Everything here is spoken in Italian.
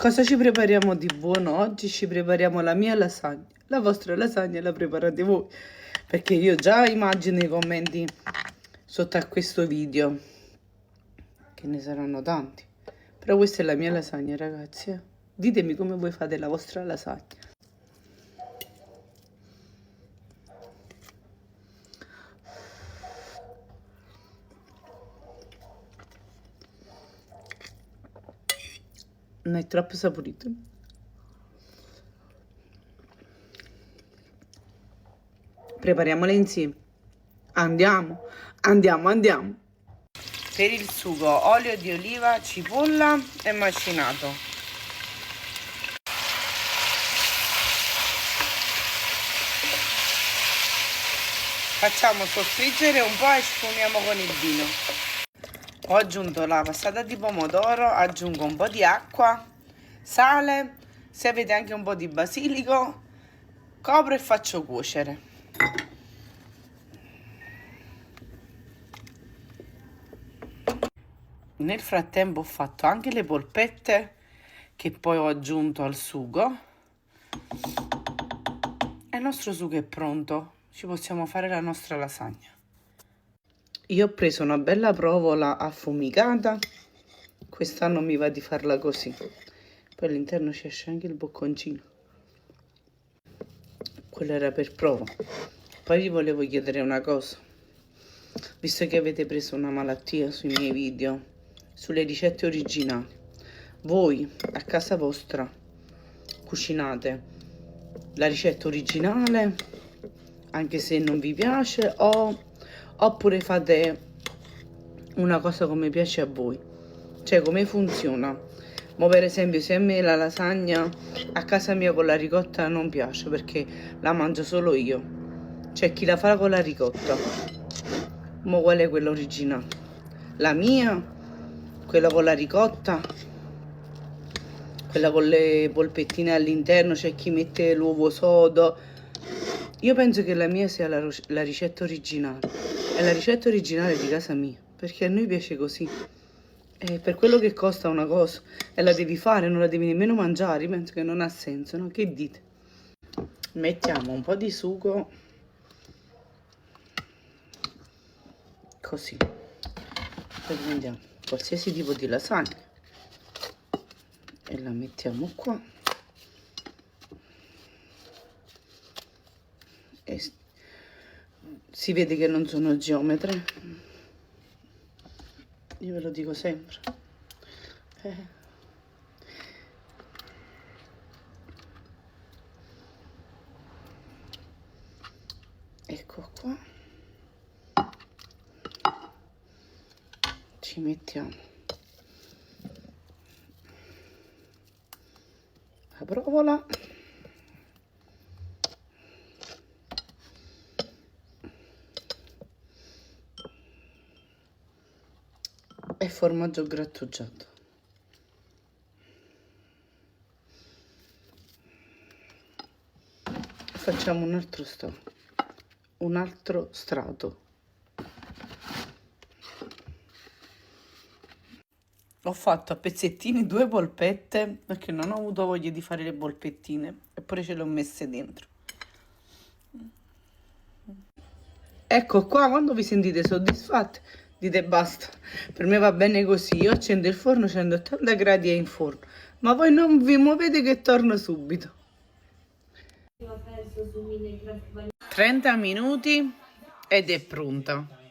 Cosa ci prepariamo di buono oggi? Ci prepariamo la mia lasagna. La vostra lasagna la preparate voi, perché io già immagino i commenti sotto a questo video, che ne saranno tanti. Però questa è la mia lasagna, ragazzi. Ditemi come voi fate la vostra lasagna. Non è troppo saporito. Prepariamole insieme. Andiamo. Per il sugo, olio di oliva, cipolla e macinato. Facciamo soffriggere un po' e sfumiamo con il vino. Ho aggiunto la passata di pomodoro, aggiungo un po' di acqua, sale, se avete anche un po' di basilico, copro e faccio cuocere. Nel frattempo ho fatto anche le polpette che poi ho aggiunto al sugo e il nostro sugo è pronto, ci possiamo fare la nostra lasagna. Io ho preso una bella provola affumicata, quest'anno mi va di farla così, poi all'interno ci esce anche il bocconcino, quello era per prova. Poi vi volevo chiedere una cosa, visto che avete preso una malattia sui miei video, sulle ricette originali, voi a casa vostra cucinate la ricetta originale anche se non vi piace, oppure fate una cosa come piace a voi? Cioè, come funziona? Ma per esempio, se a me la lasagna a casa mia con la ricotta non piace perché la mangio solo io, c'è chi la fa con la ricotta, ma qual è quella originale? La mia, quella con la ricotta, quella con le polpettine all'interno, c'è chi mette l'uovo sodo. Io penso che la mia sia la ricetta originale, è la ricetta originale di casa mia, perché a noi piace così. E per quello che costa una cosa e la devi fare, non la devi nemmeno mangiare, penso che non ha senso, no? Che dite? Mettiamo un po' di sugo, così, poi prendiamo qualsiasi tipo di lasagna e la mettiamo qua e si vede che non sono geometre, io ve lo dico sempre. Ecco qua, ci mettiamo la provola e formaggio grattugiato. Facciamo un altro strato. Ho fatto a pezzettini 2 polpette perché non ho avuto voglia di fare le polpettine, eppure ce le ho messe dentro. Ecco qua, quando vi sentite soddisfatti dite basta, per me va bene così. Io accendo il forno, 180 gradi è in forno, ma voi non vi muovete che torno subito. 30 minuti ed è pronta.